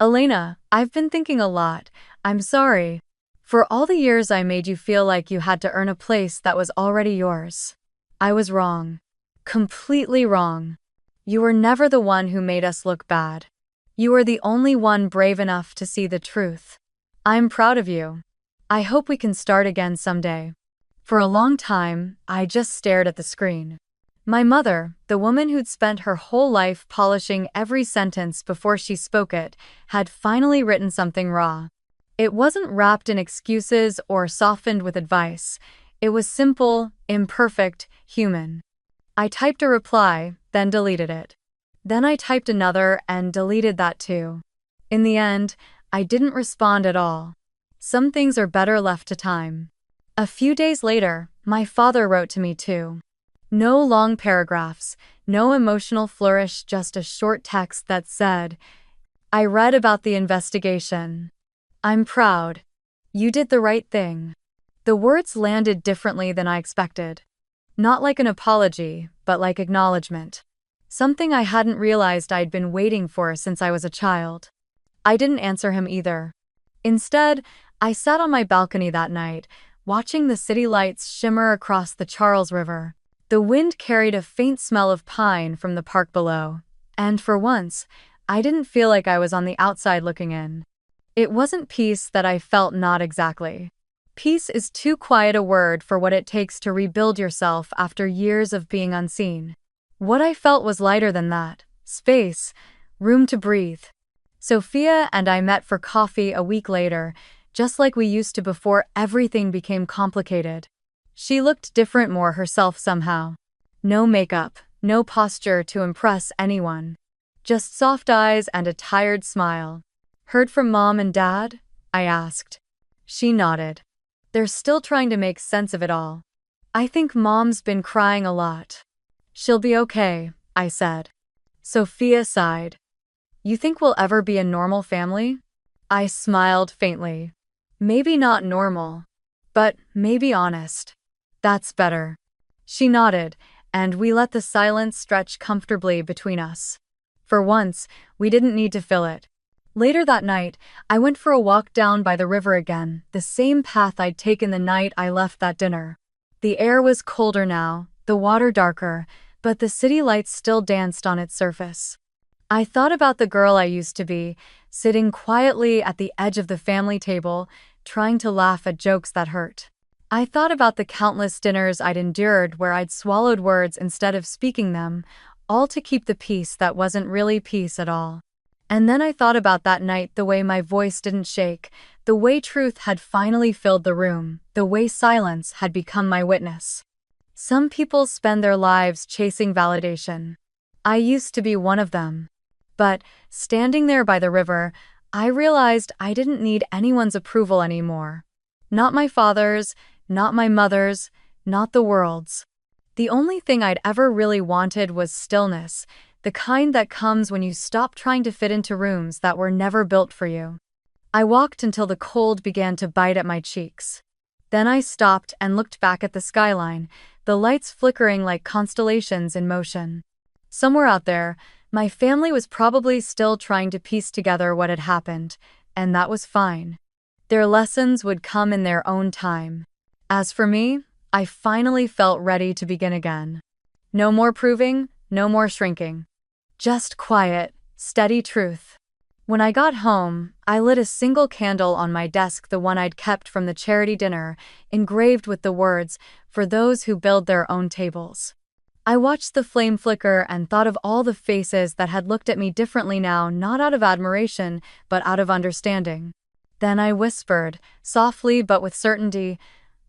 "Elena, I've been thinking a lot. I'm sorry for all the years I made you feel like you had to earn a place that was already yours. I was wrong. Completely wrong. You were never the one who made us look bad. You were the only one brave enough to see the truth. I'm proud of you. I hope we can start again someday." For a long time, I just stared at the screen. My mother, the woman who'd spent her whole life polishing every sentence before she spoke it, had finally written something raw. It wasn't wrapped in excuses or softened with advice. It was simple, imperfect, human. I typed a reply, then deleted it. Then I typed another and deleted that too. In the end, I didn't respond at all. Some things are better left to time. A few days later, my father wrote to me too. No long paragraphs, no emotional flourish, just a short text that said, "I read about the investigation. I'm proud. You did the right thing." The words landed differently than I expected. Not like an apology, but like acknowledgement. Something I hadn't realized I'd been waiting for since I was a child. I didn't answer him either. Instead, I sat on my balcony that night, watching the city lights shimmer across the Charles River. The wind carried a faint smell of pine from the park below, and for once, I didn't feel like I was on the outside looking in. It wasn't peace that I felt, not exactly. Peace is too quiet a word for what it takes to rebuild yourself after years of being unseen. What I felt was lighter than that: space, room to breathe. Sophia and I met for coffee a week later, just like we used to before everything became complicated. She looked different, more herself somehow. No makeup, no posture to impress anyone. Just soft eyes and a tired smile. "Heard from Mom and Dad?" I asked. She nodded. "They're still trying to make sense of it all. I think Mom's been crying a lot." "She'll be okay," I said. Sophia sighed. "You think we'll ever be a normal family?" I smiled faintly. "Maybe not normal, but maybe honest. That's better. She nodded, and we let the silence stretch comfortably between us. For once, we didn't need to fill it. Later that night, I went for a walk down by the river again, the same path I'd taken the night I left that dinner. The air was colder now, the water darker, but the city lights still danced on its surface. I thought about the girl I used to be, sitting quietly at the edge of the family table, trying to laugh at jokes that hurt. I thought about the countless dinners I'd endured where I'd swallowed words instead of speaking them, all to keep the peace that wasn't really peace at all. And then I thought about that night, the way my voice didn't shake, the way truth had finally filled the room, the way silence had become my witness. Some people spend their lives chasing validation. I used to be one of them. But, standing there by the river, I realized I didn't need anyone's approval anymore. Not my father's, not my mother's, not the world's. The only thing I'd ever really wanted was stillness, the kind that comes when you stop trying to fit into rooms that were never built for you. I walked until the cold began to bite at my cheeks. Then I stopped and looked back at the skyline, the lights flickering like constellations in motion. Somewhere out there, my family was probably still trying to piece together what had happened, and that was fine. Their lessons would come in their own time. As for me, I finally felt ready to begin again. No more proving, no more shrinking. Just quiet, steady truth. When I got home, I lit a single candle on my desk, the one I'd kept from the charity dinner, engraved with the words, "For those who build their own tables." I watched the flame flicker and thought of all the faces that had looked at me differently now, not out of admiration, but out of understanding. Then I whispered, softly but with certainty,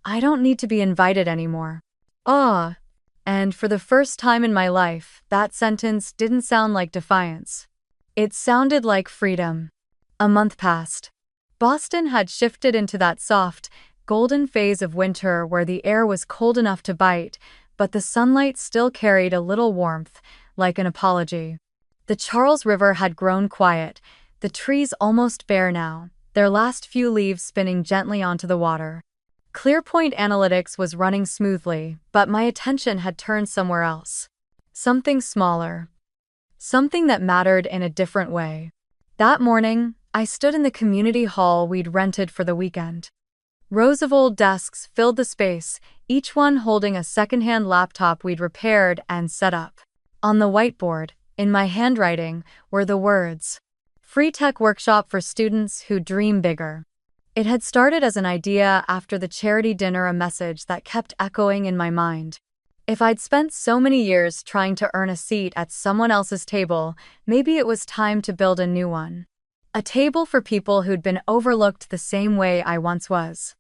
"I don't need to be invited anymore." Ah! And for the first time in my life, that sentence didn't sound like defiance. It sounded like freedom. A month passed. Boston had shifted into that soft, golden phase of winter where the air was cold enough to bite, but the sunlight still carried a little warmth, like an apology. The Charles River had grown quiet, the trees almost bare now, their last few leaves spinning gently onto the water. ClearPoint Analytics was running smoothly, but my attention had turned somewhere else. Something smaller. Something that mattered in a different way. That morning, I stood in the community hall we'd rented for the weekend. Rows of old desks filled the space, each one holding a secondhand laptop we'd repaired and set up. On the whiteboard, in my handwriting, were the words, "Free Tech Workshop for Students Who Dream Bigger." It had started as an idea after the charity dinner, a message that kept echoing in my mind. If I'd spent so many years trying to earn a seat at someone else's table, maybe it was time to build a new one. A table for people who'd been overlooked the same way I once was.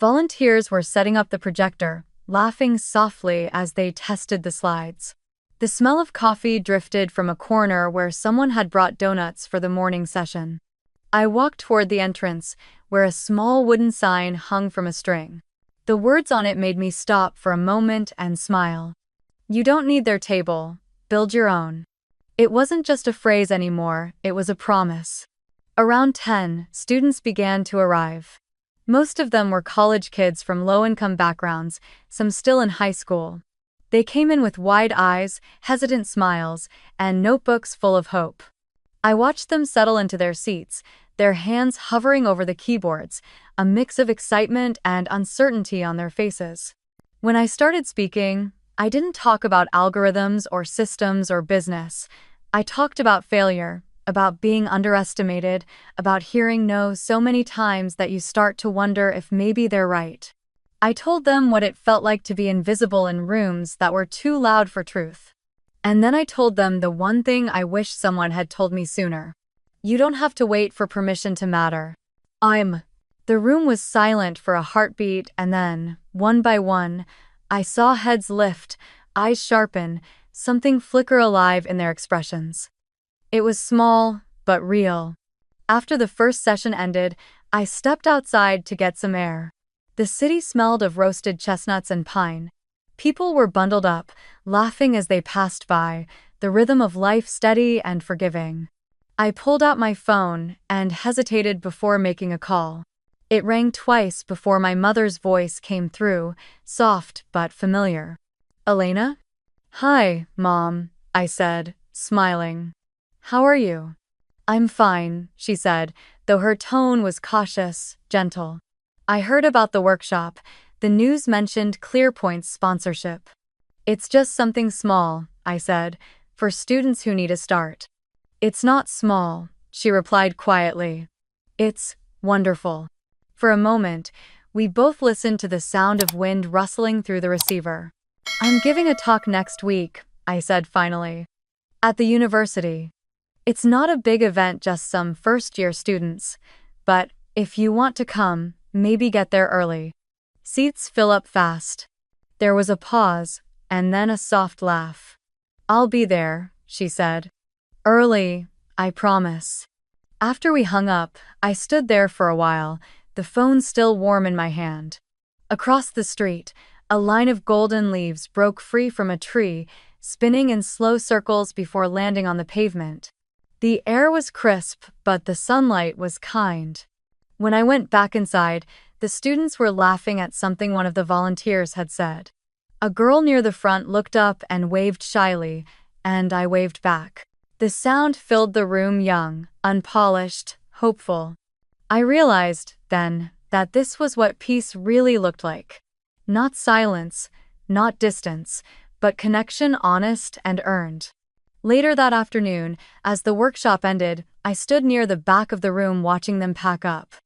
Volunteers were setting up the projector, laughing softly as they tested the slides. The smell of coffee drifted from a corner where someone had brought donuts for the morning session. I walked toward the entrance, where a small wooden sign hung from a string. The words on it made me stop for a moment and smile. "You don't need their table, build your own." It wasn't just a phrase anymore, it was a promise. Around 10, students began to arrive. Most of them were college kids from low-income backgrounds, some still in high school. They came in with wide eyes, hesitant smiles, and notebooks full of hope. I watched them settle into their seats, their hands hovering over the keyboards, a mix of excitement and uncertainty on their faces. When I started speaking, I didn't talk about algorithms or systems or business. I talked about failure, about being underestimated, about hearing no so many times that you start to wonder if maybe they're right. I told them what it felt like to be invisible in rooms that were too loud for truth. And then I told them the one thing I wish someone had told me sooner. You don't have to wait for permission to matter. The room was silent for a heartbeat, and then, one by one, I saw heads lift, eyes sharpen, something flicker alive in their expressions. It was small, but real. After the first session ended, I stepped outside to get some air. The city smelled of roasted chestnuts and pine. People were bundled up, laughing as they passed by, the rhythm of life steady and forgiving. I pulled out my phone and hesitated before making a call. It rang twice before my mother's voice came through, soft but familiar. Elena? Hi, Mom, I said, smiling. How are you? I'm fine, she said, though her tone was cautious, gentle. I heard about the workshop. The news mentioned ClearPoint's sponsorship. It's just something small, I said, for students who need a start. It's not small, she replied quietly. It's wonderful. For a moment, we both listened to the sound of wind rustling through the receiver. I'm giving a talk next week, I said finally. At the university. It's not a big event, just some first-year students. But if you want to come, maybe get there early. Seats fill up fast. There was a pause, and then a soft laugh. I'll be there, she said. Early, I promise. After we hung up, I stood there for a while, the phone still warm in my hand. Across the street, a line of golden leaves broke free from a tree, spinning in slow circles before landing on the pavement. The air was crisp, but the sunlight was kind. When I went back inside, the students were laughing at something one of the volunteers had said. A girl near the front looked up and waved shyly, and I waved back. The sound filled the room, young, unpolished, hopeful. I realized, then, that this was what peace really looked like. Not silence, not distance, but connection, honest and earned. Later that afternoon, as the workshop ended, I stood near the back of the room watching them pack up.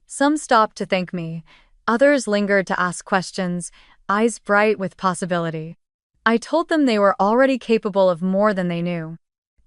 Some stopped to thank me, others lingered to ask questions, eyes bright with possibility. I told them they were already capable of more than they knew.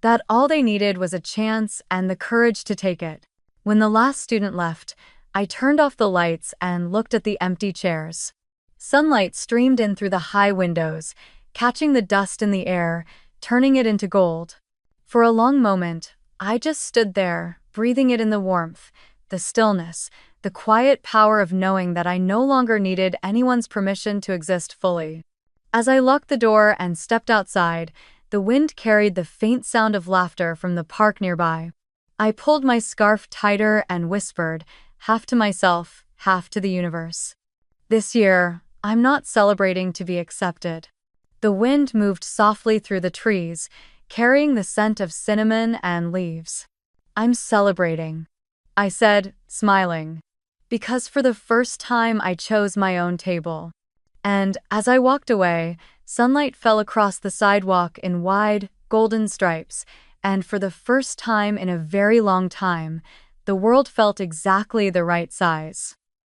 That all they needed was a chance and the courage to take it. When the last student left, I turned off the lights and looked at the empty chairs. Sunlight streamed in through the high windows, catching the dust in the air, turning it into gold. For a long moment, I just stood there, breathing it in the warmth, the stillness, the quiet power of knowing that I no longer needed anyone's permission to exist fully. As I locked the door and stepped outside, the wind carried the faint sound of laughter from the park nearby. I pulled my scarf tighter and whispered, half to myself, half to the universe. This year, I'm not celebrating to be accepted. The wind moved softly through the trees, carrying the scent of cinnamon and leaves. I'm celebrating, I said, smiling, because for the first time I chose my own table. And as I walked away, sunlight fell across the sidewalk in wide, golden stripes, and for the first time in a very long time, the world felt exactly the right size.